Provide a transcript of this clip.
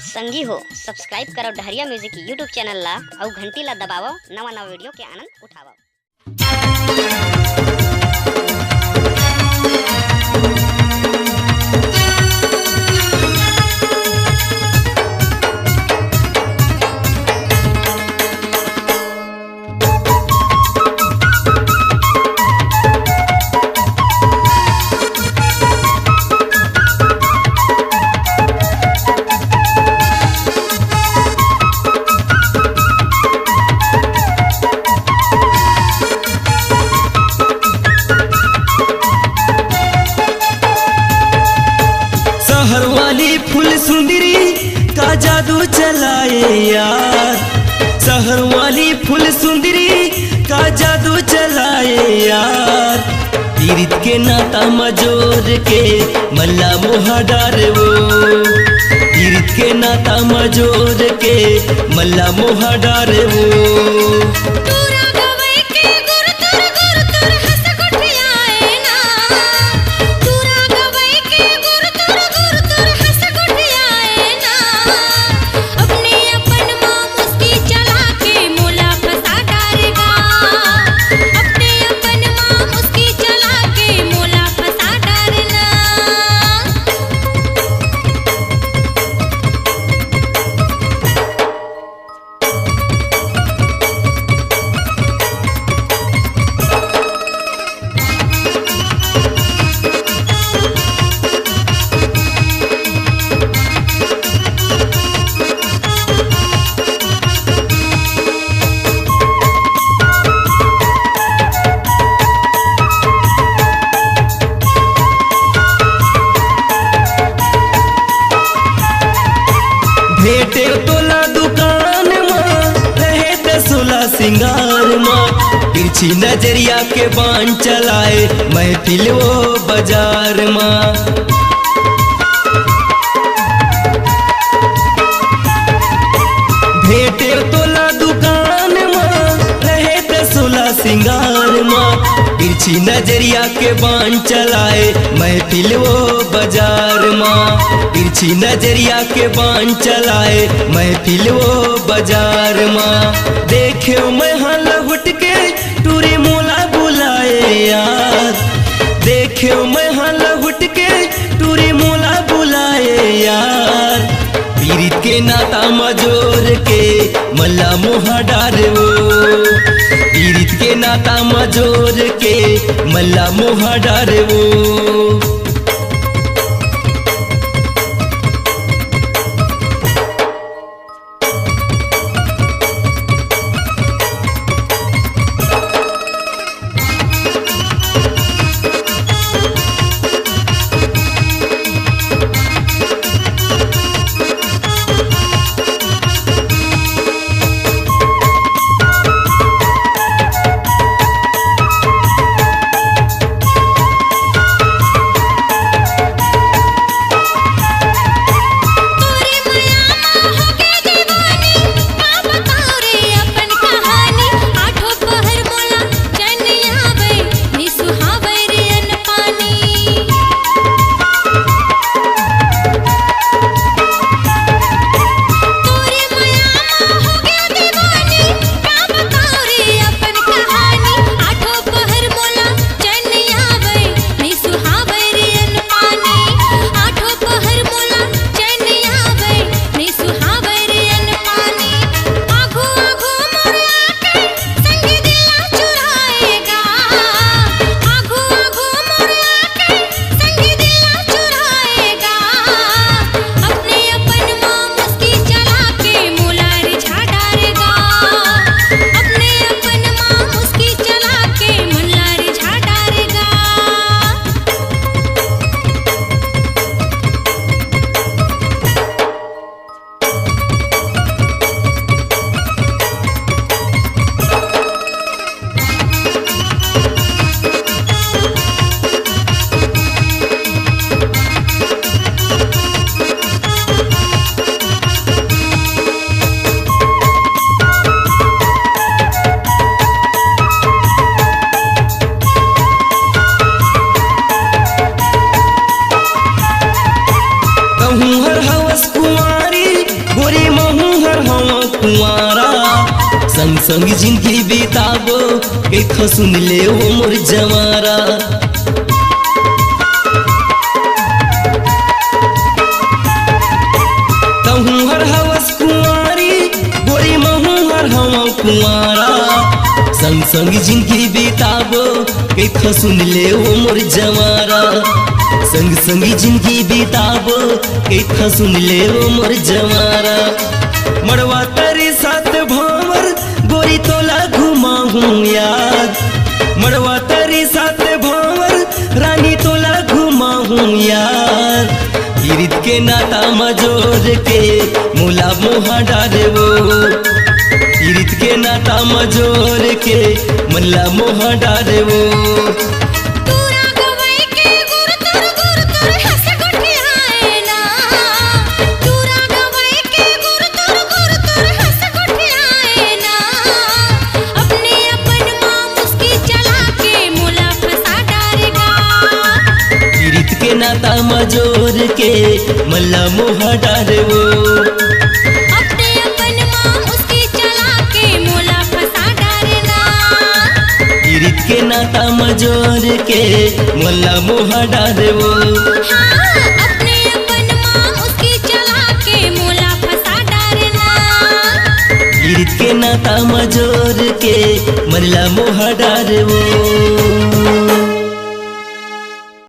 संगी हो सब्सक्राइब करो डहरिया म्यूजिक यूट्यूब चैनल ला और घंटी ला दबावो नवा नवा वीडियो के आनंद उठावो। शहर वाली फूल सुंदरी का जादू चलाए यार, शहर वाली फूल सुंदरी का जादू चलाए यार। पीरित के नाता मजोर के मल्ला मुहा डार वो, पीरित के नाता मजोर के मल्ला मुहा डार वो। भेटे तोला दुकान माँ रहे ते सोला सिंगार माँ, तिरछी नजरिया के बाण चलाए महफिल वो बाजार माँ। भेटे तोला दुकान माँ रहे ते सोला सिंगार माँ, तिरछी नजरिया के बाण चलाए महफिल वो बाजार माँ, तिरछी नजरिया के बाण चलाए महफिल वो बाजार माँ। देखे मैं हाँ लहुट के टूरी मोला बुलाए यार, देखे मैं हाँ लहुट के टूरी मोला बुलाए यार। पीरित के नाता मजोर के मल्ला मुहा डार वो, पीरित के नाता मजोर के मल्ला मुहा डार वो। संग जिंदगी बिताबो के सुन ले वो मोर जवारा। तहू हर हवस कुंवारी गोरी महू हर हवा कुंवारा। संग संग जिंदगी बिताबो के सुन ले वो मोर जवारा। संग संग जिंदगी बिताबो के सुन ले वो मोर जवारा। मड़वा तेरे साथ भावर गोरी तोला घुमाऊं यार। मड़वा तेरे साथ भावर रानी तोला घुमाऊं यार। गिरत के नाता मजोर के मुला मोहा डारे वो। गिरत के नाता मजोर के मुला मोहा डारे वो। नाता मजोर के मल्ला मोहा डारे वो। अपने अपन माँ उसकी चला के मोला फंसा डारे ना। गिरत के नाता मजोर के मल्ला मोहा डारे वो। हाँ, अपने अपन माँ उसकी चला के मोला फंसा डारे ना। गिरत के नाता मजोर के मल्ला मोहा डारे वो।